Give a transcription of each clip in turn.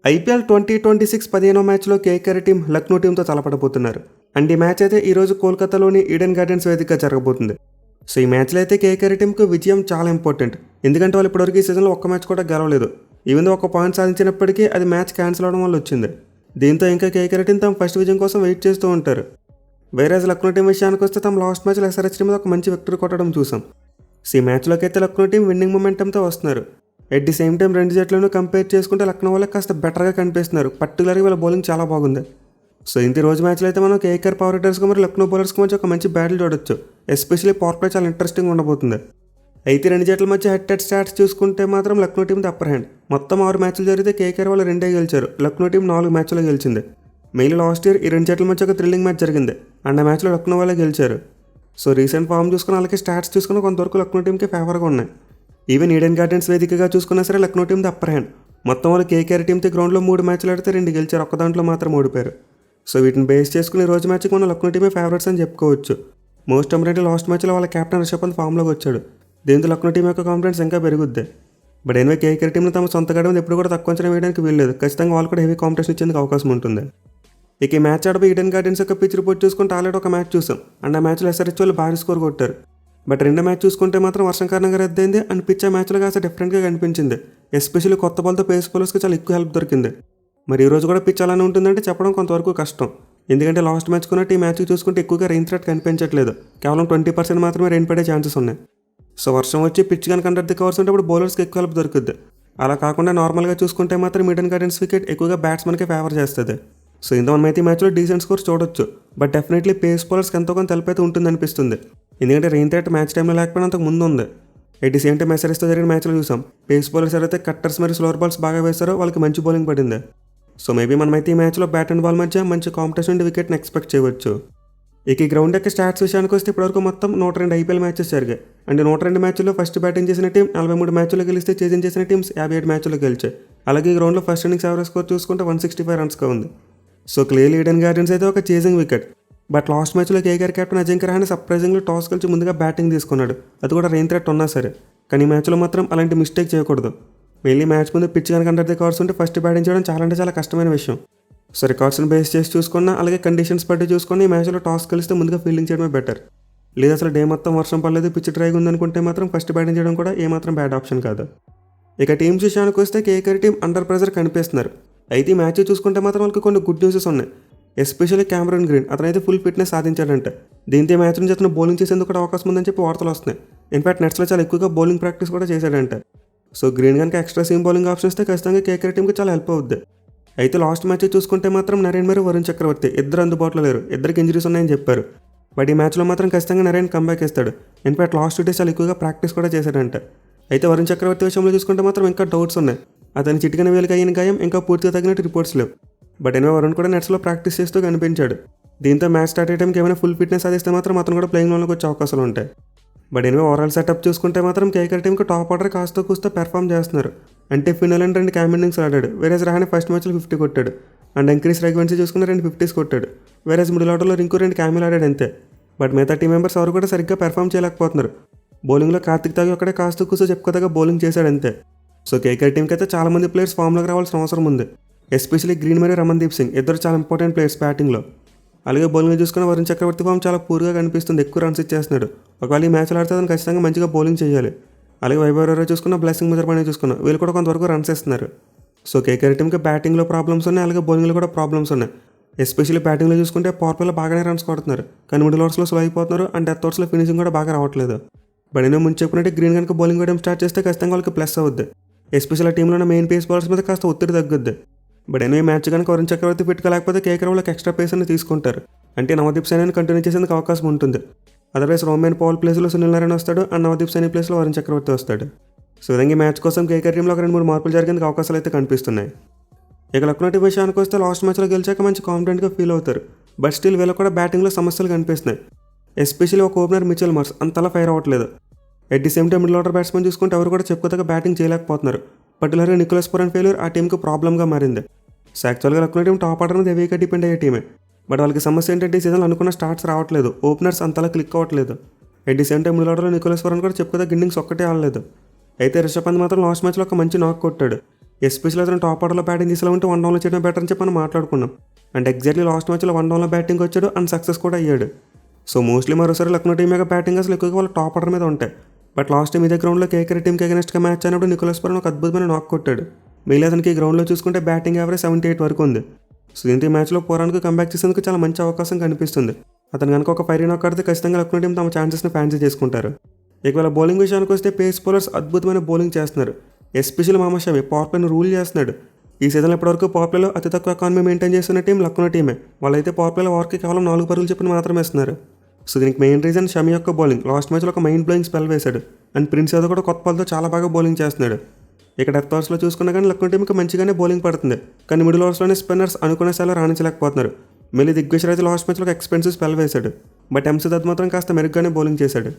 IPL 2026 15వ మ్యాచ్లో KKR team Lucknow టీంతో తలపడబోతున్నారు. అండ్ ఈ మ్యాచ్ అయితే ఈరోజు కోల్కతాలోని ఈడెన్ గార్డెన్స్ వేదికగా జరగబోతుంది. సో ఈ మ్యాచ్లో అయితే కేకేఆర్ టీంకు విజయం చాలా ఇంపార్టెంట్. ఎందుకంటే వాళ్ళు ఇప్పటివరకు ఈ సీజన్లో ఒక్క మ్యాచ్ కూడా గెలవలేదు. ఈవెన్ ఒక పాయింట్ సాధించినప్పటికీ అది మ్యాచ్ క్యాన్సిల్ అవడం వల్ల వచ్చింది. దీంతో ఇంకా కేకేఆర్ టీం తమ ఫస్ట్ విజయం కోసం వెయిట్ చేస్తూ ఉంటారు. వేరేజ్ లక్నో టీం విషయానికి వస్తే తమ లాస్ట్ మ్యాచ్లో ఎస్ఆర్హెచ్ టీం మీద ఒక మంచి విక్టరీ కొట్టడం చూసాం. సో ఈ మ్యాచ్లోకి అయితే లక్నో టీం విన్నింగ్ మొమెంటంతో వస్తున్నారు. ఎట్ ది సేమ్ టైం రెండు జట్లను కంపేర్ చేసుకుంటే లక్నో వాళ్ళకి కాస్త బెటర్గా కనిపిస్తున్నారు. పర్టికులర్గా వీళ్ళ బౌలింగ్ చాలా బాగుంది. సో ఇంత రోజు మ్యాచ్లో అయితే మనం కేకేఆర్ పవర్ హిట్టర్స్కి మరియు లక్నో బౌలర్స్కి మధ్య ఒక మంచి బ్యాటిల్ చూడొచ్చు. ఎస్పెషల్లీ పవర్ ప్లే చాలా ఇంట్రెస్టింగ్ ఉండబోతుంది. అయితే రెండు జట్ల మధ్య హెడ్ స్టాట్స్ చూసుకుంటే మాత్రం లక్నో టీం అప్పర్ హ్యాండ్. మొత్తం 6 మ్యాచ్లు జరిగితే కేకేఆర్ వాళ్ళు 2 గెలిచారు. లక్నో టీం 4 మ్యాచ్లో గెలిచింది. మెయిన్ లాస్ట్ ఇయర్ ఈ రెండు జట్ల మధ్య ఒక థ్రిల్లింగ్ మ్యాచ్ జరిగింది. అండ్ ఆ మ్యాచ్లో లక్నో వాళ్ళే గెలిచారు. సో రీసెంట్ ఫామ్ చూసుకుని అలాగే స్టాట్స్ చూసుకుని కొంతవరకు లక్నో టీంకి ఫేవర్గా ఉన్నాయి. ఈవెన్ ఈడెన్ గార్డెన్స్ వేదికగా చూసుకున్నా సరే లక్నో టీం అప్పర్ హ్యాండ్. మొత్తం వాళ్ళు కేకేఆర్ టీంతో గ్రౌండ్లో 3 మ్యాచ్లు ఆడితే 2 గెలిచారు. ఒక్క దాంట్లో మాత్రం ఓడిపోయారు. సో వీటిని బేస్ చేసుకుని రోజు మ్యాచ్కి మనం లక్నో టీమే ఫేవరెట్స్ అని చెప్పుకోవచ్చు. మోస్ట్ ఇంపార్టెంట్ లాస్ట్ మ్యాచ్లో వాళ్ళ కెప్టెన్ రిషబ్ పంత్ ఫామ్లోకి వచ్చాడు. దీంతో లక్నో టీం యొక్క కాన్ఫిడెన్స్ ఇంకా పెరుగుద్ది. బట్ ఎనివే కేకేఆర్ టీంలో తమ సొంత గడ మీద ఎప్పుడు కూడా తక్కువ అంచనా వేయడానికి వీల్లేదు. ఖచ్చితంగా వాళ్ళు కూడా హెవీ కాంపిటీషన్ ఇచ్చేందుకు అవకాశం ఉంటుంది. ఇక ఈ మ్యాచ్ ఆడబోయి ఈడెన్ గార్డెన్స్ యొక్క పిచ్ రిపోర్ట్ చూసుకుంటే ఆల్రెడీ ఒక మ్యాచ్ చూసాం. అండ్ ఆ మ్యాచ్లో ఎస్ఆర్హెచ్ వాళ్ళు భారీ స్కోర్ కొట్టారు. బట్ రెండో మ్యాచ్ చూసుకుంటే మాత్రం వర్షం కారణంగా రద్దయింది. అండ్ పిచ్ ఆ మ్యాచ్లో కాస్త డిఫరెంట్గా కనిపించింది. ఎస్పెషల్లీ కొత్త బాల్తో పేస్ బౌలర్స్కి చాలా ఎక్కువ హెల్ప్ దొరికింది. మరి ఈ రోజు కూడా పిచ్ అలానే ఉంటుందంటే చెప్పడం కొంతవరకు కష్టం. ఎందుకంటే లాస్ట్ మ్యాచ్ కొన్నట్టు ఈ మ్యాచ్కి చూసుకుంటే ఎక్కువగా రెయిన్ థ్రెట్ కనిపించట్లేదు. కేవలం 20% మాత్రమే రెయిన్ పడే ఛాన్సెస్ ఉన్నాయి. సో వర్షం వచ్చి పిచ్ కనుక అండర్ ది కవర్స్ ఉంటే అప్పుడు బౌలర్స్కి ఎక్కువ హెల్ప్ దొరుకుద్ది. అలా కాకుండా నార్మల్గా చూసుకుంటే మాత్రం ఈడెన్ గార్డెన్స్ వికెట్ ఎక్కువగా బ్యాట్స్మెన్కి ఫేవర్ చేస్తుంది. సో ఇంత మనమైతే ఈ మ్యాచ్లో డీసెంట్ స్కోర్స్ చూడొచ్చు. బట్ డెఫినెట్లీ పేస్ బౌలర్స్కి ఎంతో కొంత హెల్ప్ అయితే ఉంటుంది అనిపిస్తుంది. ఎందుకంటే రెయిన్ థ్రెట్ మ్యాచ్ టైంలో లేకపోయినా అంతకు ముందు ఉంది. ఎట్ ది సేమ్ టైం ఎస్ఆర్హెచ్తో జరిగిన మ్యాచ్లో చూసాం. పేస్ బౌలర్స్ ఎవరైతే కట్టర్స్ మరియు స్లోవర్ బాల్స్ బాగా వేస్తారో వాళ్ళకి మంచి బౌలింగ్ పడింది. సో మేబీ మనమైతే ఈ మ్యాచ్లో బ్యాట్ అండ్ బాల్ మధ్య మంచి కాంపిటీషన్ ఉండే వికెట్ని ఎక్స్పెక్ట్ చేయవచ్చు. ఇక ఈ గ్రౌండ్ యొక్క స్టాట్స్ విషయానికి వస్తే ఇప్పటివరకు మొత్తం 102 ఐపీఎల్ మ్యాచెస్ జరిగాయి. అంటే 102 మ్యాచ్ల్లో ఫస్ట్ బ్యాటింగ్ చేసిన టీం 43 మ్యాచ్లో గెలిస్తే చేజింగ్ చేసిన టీమ్స్ 57 మ్యాచ్లో గెలిచాయి. అలాగే ఈ గ్రౌండ్లో ఫస్ట్ ఇన్నింగ్స్ యావరేజ్ స్కోర్ చూసుకుంటే 165 రన్స్గా ఉంది. సో క్లియర్లీ ఈడెన్ గార్డెన్స్ అయితే ఒక చేజింగ్ వికెట్. బట్ లాస్ట్ మ్యాచ్లో KKR captain Ajinkya Rahane surprisingly toss గెలిచి ముందుగా బ్యాటింగ్ తీసుకున్నాడు. అది కూడా రెయిన్ థ్రెట్ ఉన్నా సరే. కానీ ఈ మ్యాచ్లో మాత్రం అలాంటి మిస్టేక్ చేయకూడదు. మెయిన్లీ మ్యాచ్ ముందు పిచ్ కనుక అండర్ ది కవర్స్ ఉంటే ఫస్ట్ బ్యాటింగ్ చేయడం చాలా అంటే చాలా కష్టమైన విషయం. సో రికార్డ్స్ని బేస్ చేసి చూసుకున్నా అలాగే కండిషన్స్ బట్టి చూసుకుని ఈ మ్యాచ్లో టాస్ కలిస్తే ముందుగా ఫీల్డింగ్ చేయడమే బెటర్. లేదా అసలు డే మొత్తం వర్షం పడలేదు పిచ్ డ్రైగా ఉందనుకుంటే మాత్రం ఫస్ట్ బ్యాటింగ్ చేయడం కూడా ఏమాత్రం బ్యాడ్ ఆప్షన్ కాదు. ఇక టీమ్స్ విషయానికి వస్తే కేకేఆర్ టీం అండర్ ప్రెజర్ కనిపిస్తున్నారు. అయితే ఈ మ్యాచ్ చూసుకుంటే మాత్రం వాళ్ళకి కొన్ని గుడ్ న్యూసెస్ ఉన్నాయి. ఎస్పెషల్లీ క్యామరన్ గ్రీన్ అతనైతే ఫుల్ ఫిట్నెస్ సాధించాడంటే దీంతో మ్యాచ్ నుంచి అతను బౌలింగ్ చేసేందుకు కూడా అవకాశం ఉందని చెప్పి వార్తలు వస్తున్నాయి. ఇన్ఫాక్ట్ నెట్స్లో చాలా ఎక్కువగా బౌలింగ్ ప్రాక్టీస్ కూడా చేశాడంటే. సో గ్రీన్ కనుక ఎక్స్ట్రా సీమ్ బౌలింగ్ ఆప్షన్ ఇస్తే ఖచ్చితంగా కేకేఆర్ టీంకి చాలా హెల్ప్ అవుద్ది. అయితే లాస్ట్ మ్యాచ్ చూసుకుంటే మాత్రం నరేన్ మరియు వరుణ్ చక్రవర్తి ఇద్దరు అందుబాటులో లేరు. ఇద్దరికి ఇంజరీస్ ఉన్నాయని చెప్పారు. బట్ ఈ మ్యాచ్లో మాత్రం ఖచ్చితంగా నరేన్ కంబ్యాక్ ఇస్తాడు. ఇన్ఫాక్ట్ లాస్ట్ 2 డేస్ చాలా ఎక్కువగా ప్రాక్టీస్ కూడా చేశాడంట. అయితే వరుణ్ చక్రవర్తి విషయంలో చూసుకుంటే మాత్రం ఇంకా డౌట్స్ ఉన్నాయి. అతని చిటికన వేలుకి అయిన గాయం ఇంకా పూర్తిగా తగినట్టు రిపోర్ట్స్ లేవు. బట్ ఎనివే వరుణ్ కూడా నెట్స్లో ప్రాక్టీస్ చేస్తూ కనిపించాడు. దీంతో మ్యాచ్ స్టార్ట్ అయ్యే టైంకి ఏమైనా ఫుల్ ఫిట్నెస్ సాధిస్తే మాత్రం అతను కూడా ప్లేయింగ్ లోన్లోకి వచ్చే అవకాశాలు ఉంటాయి. బట్ ఎనివే ఓవరాల్ సెటప్ చూసుకుంటే మాత్రం కేకేఆర్ టీంకి టాప్ ఆర్డర్ కాస్త కూస్తో పెర్ఫామ్ చేస్తున్నారు. అంటే ఫినల్ అండ్ 2 క్యామ్ ఇన్నింగ్స్ ఆడాడు. వేరేజ్ రహానే ఫస్ట్ మ్యాచ్లో 50 కొట్టాడు. అండ్ ఎంక్రీస్ రెగ్వెన్సీ చూసుకున్న 2 50s కొట్టాడు. వేరేజ్ మిడిల్ ఆర్డర్లో ఇంకో 2 క్యామిల్ ఆడాడు అంతే. బట్ మిగతా టీం మెంబర్స్ ఎవరు కూడా సరిగ్గా పెర్ఫామ్ చేయలేకపోతున్నారు. బౌలింగ్లో కార్తిక్ తాగి ఒక్కడే కాస్త కూర్చో చెప్పుకోదగా బౌలింగ్ చేశాడు అంతే. సో కేకేఆర్ టీంకి అయితే చాలా మంది ప్లేయర్స్ ఫామ్లోకి రావాల్సిన అవసరం ఉంది. ఎస్పెషల్లీ గ్రీన్ మరియు రమన్దీప్ సింగ్ ఇద్దరు చాలా ఇంపార్టెంట్ ప్లేయర్స్ బ్యాటింగ్లో. అలాగే బౌలింగ్ చూసుకున్న వరుణ్ చక్రవర్తి ఫామ్ చాలా పూర్గా కనిపిస్తుంది. ఎక్కువ రన్స్ ఇచ్చేస్తున్నాడు. ఒకవేళ ఈ మ్యాచ్లో ఆడితే అతను ఖచ్చితంగా మంచిగా బౌలింగ్ చేయాలి. అలాగే వైభవ్ రావు చూసుకున్న బ్లెస్సింగ్ ముజర్బానీ చూసుకున్నా వీళ్ళు కూడా కొంతవరకు రన్స్ ఇస్తున్నారు. సో కేకేఆర్ టీంకి బ్యాటింగ్లో ప్రాబ్లమ్స్ ఉన్నాయి. అలాగే బౌలింగ్లో కూడా ప్రాబ్లమ్స్ ఉన్నాయి. ఎస్పెషల్లీ బ్యాటింగ్లో చూసుకుంటే పవర్ ప్లేలో బాగానే రన్స్ కొడుతున్నారు. కానీ మిడిల్ ఓవర్స్లో స్లో అయిపోతున్నారు. అండ్ డెత్ ఓవర్స్లో ఫినిషింగ్ కూడా బాగా రావట్లేదు. బట్ నేను ముందు చెప్పినట్టు గ్రీన్ కనుక బౌలింగ్ వేయడం స్టార్ట్ చేస్తే ఖచ్చితంగా వాళ్ళకి ప్లస్ అవుద్ది. ఎస్పెషల్ ఆ టీంలో ఉన్న మెయిన్ పేస్ బౌలర్స్ మీద కాస్త ఒత్తిడి తగ్గుద్ది. బట్ ఎనివే మ్యాచ్ కనుక వరుణ్ చక్రవర్తి ఫిట్గా లేకపోతే కేకేఆర్ వాళ్ళకి ఎక్స్ట్రా పేసర్ని తీసుకుంటారు. అంటే నవదీప్ సైనిని కంటిన్యూ చేసేందుకు అవకాశం ఉంటుంది. అదర్వైజ్ రోమన్ పౌల్ ప్లేస్లో సునీల్ నారాయణ వస్తాడు. అండ్ నవదీప్ సైని ప్లేస్లో వరుణ్ చక్రవర్తి వస్తాడు. సో విధంగా ఈ మ్యాచ్ కోసం కేకేఆర్ టీంలో 2-3 మార్పులు జరిగేందుకు అవకాశాలు అయితే కనిపిస్తున్నాయి. ఇక లక్నో టీం విషయానికి వస్తే లాస్ట్ మ్యాచ్లో గెలిచాక మంచి కాన్ఫిడెంట్గా ఫీల్ అవుతారు. బట్ స్టిల్ వీళ్ళకి కూడా బ్యాటింగ్లో సమస్యలు కనిపిస్తున్నాయి. ఎస్పెషల్లీ ఒక ఓపెనర్ మిచెల్ మార్ష్ అంతలా ఫైర్ అవ్వట్లేదు. At the same time middle order batsmen చూసుకుంటే ఎవరు కూడా చెప్పుకోదగ్గ బ్యాటింగ్ చేయలేకపోతున్నారు. పర్టికులర్గా నికోలస్ పురాన్ ఫెయిల్యూర్ ఆ టీంకి ప్రాబ్లంగా మారింది. సో యాక్చువల్గా లక్నో టీం టాప్ ఆర్డర్ మీద హెవీగా డిపెండ్ అయ్యే టీమే. బట్ వాళ్ళకి సమస్య ఏంటంటే ఈ సీజన్లో అనుకున్న స్టార్ట్స్ రావట్లేదు. ఓపెనర్స్ అంతలా క్లిక్ అవ్వట్లేదు. At the same time middle ఆర్డర్లో నికోలస్ పురాన్ కూడా చెప్పుకోదగ్గ ఇన్నింగ్స్ ఒక్కటే ఆడలేదు. అయితే రిషబ్ పంత్ మాత్రం లాస్ట్ మ్యాచ్లో ఒక మంచి నాక్ కొట్టాడు. ఎస్పెషల్లీ అతను టాప్ ఆర్డర్లో బ్యాటింగ్ చేసేలా ఉంటే వన్ డౌన్లో చేయడం బెటర్ అని చెప్పి మనం మాట్లాడుకున్నాం. అండ్ ఎగ్జాక్ట్లీ లాస్ట్ మ్యాచ్లో వన్ డౌన్లో బ్యాటింగ్ వచ్చాడు అండ్ సక్సెస్ కూడా అయ్యాడు. సో మోస్ట్లీ మరోసారి లక్నో టీం యొక్క బ్యాటింగ్ అసలు ఎక్కువగా వాళ్ళ టాప్ ఆర్డర్ మీద ఉంటాయి. బట్ లాస్ట్ టైం ఇదే గ్రౌండ్లో కేకేఆర్ టీంకి అగెన్స్ట్గా మ్యాచ్ అయినప్పుడు నికోలస్ పూరన్ ఒక అద్భుతమైన నాక్ కొట్టాడు. మిగిలిన అతనికి ఈ గ్రౌండ్లో చూసుకుంటే బ్యాటింగ్ యావరేజ్ 78 వరకు ఉంది. సో దీంతో ఈ మ్యాచ్లో పూరన్కు కంబ్యాక్ చేసేందుకు చాలా మంచి అవకాశం కనిపిస్తుంది. అతను కనుక ఒక 5 నాక్ ఆడితే ఖచ్చితంగా లక్నో టీం తమ ఛాన్సెస్ని ఫ్యాన్సీ చేసుకుంటారు. ఒకవేళ బౌలింగ్ విషయానికి వస్తే పేస్ బౌలర్స్ అద్భుతమైన బౌలింగ్ చేస్తున్నారు. ఎస్పెషల్లీ మహమ్మద్ షమి పవర్ ప్లేను రూల్ చేస్తున్నాడు. ఈ సీజన్లో ఇప్పటివరకు పవర్ ప్లేలో అతి తక్కువ ఎకానమీ మెయింటైన్ చేస్తున్న టీం లక్నో టీమే. వాళ్ళైతే పవర్ ప్లేలో ఓవర్కి కేవలం 4 పరుగులు చెప్పిన మాత్రమే ఇస్తున్నారు. సో దీనికి మెయిన్ రీజన్ షమి యొక్క బౌలింగ్. లాస్ట్ మ్యాచ్లో ఒక మైండ్ బ్లోయింగ్ స్పెల్ వేశాడు. అండ్ ప్రిన్స్ యాదవ్ కూడా కొత్త బాల్తో చాలా బాగా బౌలింగ్ చేస్తున్నాడు. ఇక్కడ డెత్ ఓవర్స్లో చూసుకున్నా కానీ లక్నో టీంకి మంచిగానే బౌలింగ్ పడుతుంది. కానీ మిడిల్ ఓవర్స్లోనే స్పిన్నర్స్ అనుకునే స్థాయిలో రాణించలేకపోతున్నారు. మళ్ళీ దిగ్విజయ్ అయితే లాస్ట్ మ్యాచ్లో ఒక ఎక్స్పెన్సివ్ స్పెల్ వేశాడు. బట్ ఎంసీదత్ మాత్రం కాస్త మెరుగ్గానే బౌలింగ్ చేశాడు.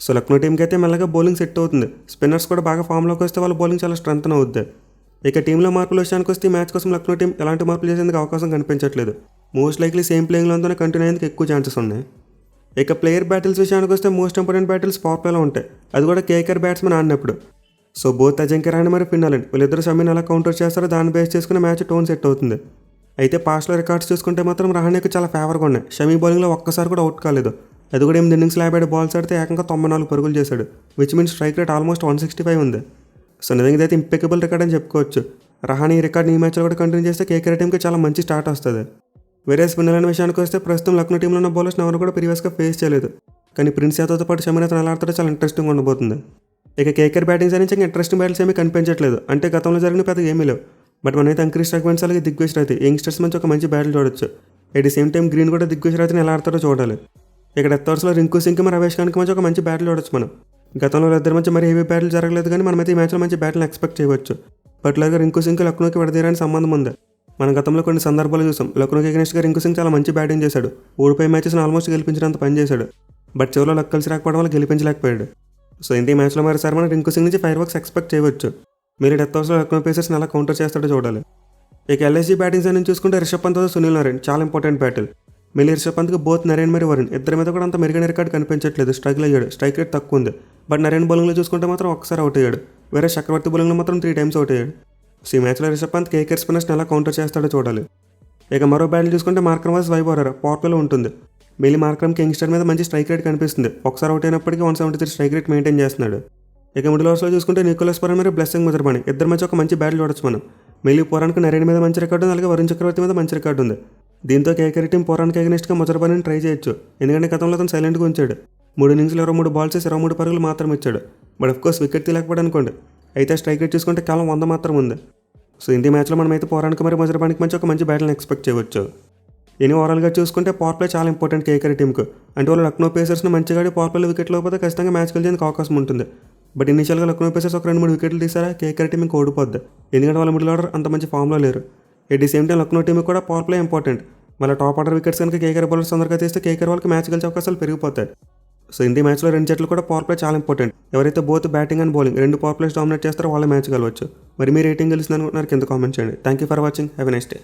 సో లక్నో టీంకి అయితే మెల్లగా బౌలింగ్ సెట్ అవుతుంది. స్పిన్నర్స్ కూడా బాగా ఫామ్లోకి వస్తే వాళ్ళ బౌలింగ్ చాలా స్ట్రెంగ్తన్ అవుద్ది. ఇక టీంలో మార్పుల విషయానికి వస్తే ఈ మ్యాచ్ కోసం లక్నో టీం ఎలాంటి మార్పులు చేసేందుకు అవకాశం కనిపించట్లేదు. మోస్ట్ లైక్లీ సేమ్ ప్లేయింగ్లోనే కంటిన్యూ అయ్యేందుకు ఎక్కువ ఛాన్సెస్ ఉన్నాయి. ఇక ప్లేయర్ బ్యాటిల్స్ విషయానికి వస్తే మోస్ట్ ఇంపార్టెంట్ బ్యాటిల్స్ పవర్ ప్లేలో ఉంటాయి. అది కూడా కేకేఆర్ బ్యాట్స్మెన్ ఆడినప్పుడు. సో బోత్ అజింక్య రహానె మరియు ఫిన్ అలెన్ వీళ్ళిద్దరు షమిని ఎలా కౌంటర్ చేస్తారో దాన్ని బేస్ చేసుకుని మ్యాచ్ టోన్ సెట్ అవుతుంది. అయితే పాస్ట్లో రికార్డ్స్ చూసుకుంటే మాత్రం రహానెకి చాలా ఫేవర్గా ఉన్నాయి. షమి బౌలింగ్లో ఒక్కసారి కూడా అవుట్ కాలేదు. అది కూడా 8 ఇన్నింగ్స్లో 57 బాల్స్ ఆడితే ఏకంగా 94 పరుగులు చేశాడు. Which means strike rate almost 165 ఉంది. సో నిజంగా ఇదైతే ఇంపెకబుల్ రికార్డ్ అని చెప్పుకోవచ్చు. రహానె ఈ రికార్డ్ ఈ మ్యాచ్లో కూడా కంటిన్యూ చేస్తే కేకేఆర్ టీంకి చాలా మంచి స్టార్ట్ వస్తుంది. వేరే ఫిన్ అలెన్ విషయానికి వస్తే ప్రస్తుతం లక్నో టీంలో ఉన్న బౌలర్స్ ఎవరు కూడా ప్రీవియస్గా ఫేస్ చేయలేదు. కానీ ప్రిన్స్ యాదవ్తో పాటు షమి అతను ఎలా ఆడతాడో చాలా ఇంట్రెస్టింగ్ ఉండబోతుంది. ఇక కేకేఆర్ బ్యాటింగ్ సైడ్ నుంచి ఇంకా ఇంట్రెస్టింగ్ బ్యాటిల్స్ ఏమీ కనిపించట్లేదు. అంటే గతంలో జరిగిన పెద్దగా ఏమీ లేవు. బట్ మనమైతే అంక్రిష్ రఘువంశ్ అలాగే దిగ్విజయ్ రైతు యంగ్స్టర్స్ మంచి ఒక మంచి బ్యాటిల్ చూడొచ్చు. At the same time green కూడా దిగ్విజయ్ రైతుని ఎలా ఆడతారో చూడాలి. ఇక్కడ డెత్ ఓవర్స్లో రింకు సింగ్ మరి రవేష్ ఖాన్కి మంచి ఒక మంచి బ్యాటిల్ చూడొచ్చు మనం. గతంలో ఇద్దరు మంచి మరి హెవీ బ్యాటిల్ జరగలేదు కానీ మనమైతే ఈ మ్యాచ్లో మంచి బ్యాటిల్ని ఎక్స్పెక్ట్ చేయవచ్చు. పర్టికులర్గా రింకు సింగ్కి లక్నోకి విడదీయడానికి సంబంధం ఉంది. మన గతంలో కొన్ని సందర్భాలు చూసాం. లక్నోకి అగెన్స్ట్గా రింకు సింగ్ చాలా మంచి బ్యాటింగ్ చేశాడు. ఓడిపోయే మ్యాచెస్ని ఆల్మోస్ట్ గెలిపించినంత పని చేశాడు. బట్ చివరిలో లక్ కలిసి రాకపోవడం వల్ల గెలిపించలేకపోయాడు. సో ఇంత ఈ మ్యాచ్లో మరోసారి మనం రింకు సింగ్ నుంచి ఫైర్ వర్క్స్ ఎక్స్పెక్ట్ చేయవచ్చు. మీరు డెత్ ఓవర్స్లో లక్నో పేసర్స్ని ఎలా కౌంటర్ చేస్తాడో చూడాలి. ఇక ఎల్ఎస్జీ బ్యాటింగ్ సైడ్ నుంచి చూసుకుంటే రిషబ్ పంత్ సునీల్ నరేన్ చాలా ఇంపార్టెంట్ బ్యాటిల్. మళ్ళీ రిషబ్ పంత్కి బోత్ నరేన్ మరియు వరుణ్ ఇద్దరి మీద కూడా అంత మెరుగైన రికార్డ్ కనిపించట్లేదు. స్ట్రైక్లు అయ్యాడు. స్ట్రైక్ రేట్ తక్కువ ఉంది. బట్ నరేన్ బౌలింగ్లో చూసుకుంటే మాత్రం ఒక్కసారి అవుట్ అయ్యాడు. వేరే చక్రవర్తి బౌలింగ్లో మాత్రం 3 టైమ్స్ అవుట్ అయ్యాడు. సో ఈ మ్యాచ్లో రిషబ్ పంత్ కేకేఆర్ స్పిన్నర్స్ని ఎలా కౌంటర్ చేస్తాడో చూడాలి. ఇక మరో బ్యాటిల్ చూసుకుంటే Markram versus Vaibhav Arora power ప్లేలో ఉంటుంది. మళ్ళీ మార్క్రమ్కి యంగ్స్టర్ మీద మంచి స్ట్రైక్ రేట్ కనిపిస్తుంది. ఒకసారి అవుట్ అయినప్పటికీ 173 స్ట్రైక్ రేట్ మెయింటైన్ చేస్తున్నాడు. ఇక మిడిల్ ఓవర్స్లో చూసుకుంటే నికోలస్ పూరన్ మరియు బ్లెస్సింగ్ ముదర్బాని ఇద్దరి మధ్య ఒక మంచి బ్యాటిల్ చూడొచ్చు మనం. మళ్ళీ పూరాన్కి నరేన్ మీద మంచి రికార్డు ఉంది. అలాగే వరుణ్ చక్రవర్తి మీద మంచి రికార్డు ఉంది. దీంతో కేకేఆర్ టీం పూరాన్కి అగెన్స్ట్గా ముదర్బానిని ట్రై చేయొచ్చు. ఎందుకంటే గతంలో అతను సైలెంట్గా ఉంచాడు. 3 ఇన్నింగ్స్లో 23 బాల్స్ 23 పరుగులు మాత్రం ఇచ్చాడు. బట్ అఫ్కోర్స్ వికెట్ తీయలేకపోయాడు అనుకోండి. అయితే స్ట్రైక్ రేట్ చూసుకుంటే కేవలం 100 మాత్రం ఉంది. సో ఇంత మ్యాచ్లో మనమైతే పూరాన్కి మరియు ముదర్బానికి మంచి ఒక మంచి బ్యాటిల్ని ఎక్స్పెక్ట్ చేయవచ్చు. ఇన్ని ఓవరాల్గా చూసుకుంటే పవర్ ప్లే చాలా ఇంపార్టెంట్ కేకేఆర్ టీంకు. అంటే వాళ్ళు లక్నో పేసర్స్ని మంచిగా పవర్ ప్లేలో వికెట్లు లేకపోతే ఖచ్చితంగా మ్యాచ్ గెలిచేందుకు అవకాశం ఉంటుంది. బట్ ఇనిషియల్గా లక్నో పేసర్స్ ఒక 2-3 వికెట్లు తీసారా కేకేఆర్ టీం ఇంకా ఓడిపోద్ది. ఎందుకంటే వాళ్ళ మిడిల్ ఆర్డర్ అంత మంచి ఫామ్లో లేరు. At the same time Lucknow team కూడా పవర్ ప్లే ఇంపార్టెంట్. వాళ్ళ టాప్ ఆర్డర్ వికెట్స్ కనుక కేకేఆర్ బౌలర్స్ తొందరగా తీస్తే కేకేఆర్ వాళ్ళకి మ్యాచ్ గెలిచే అవకాశాలు పెరిగిపోతాయి. సో ఇంత మ్యాచ్లో 2 జట్లు కూడా పవర్ ప్లే చాలా ఇంపార్టెంట్. ఎవరైతే both batting and bowling 2 power place dominate చేస్తారో వాళ్ళే మ్యాచ్ గెలవచ్చు. మరి మీ రేటింగ్ గెలిచింది అనుకుంటున్నారు కింద కామెంట్ చేయండి. Thank you for watching. Have a nice day.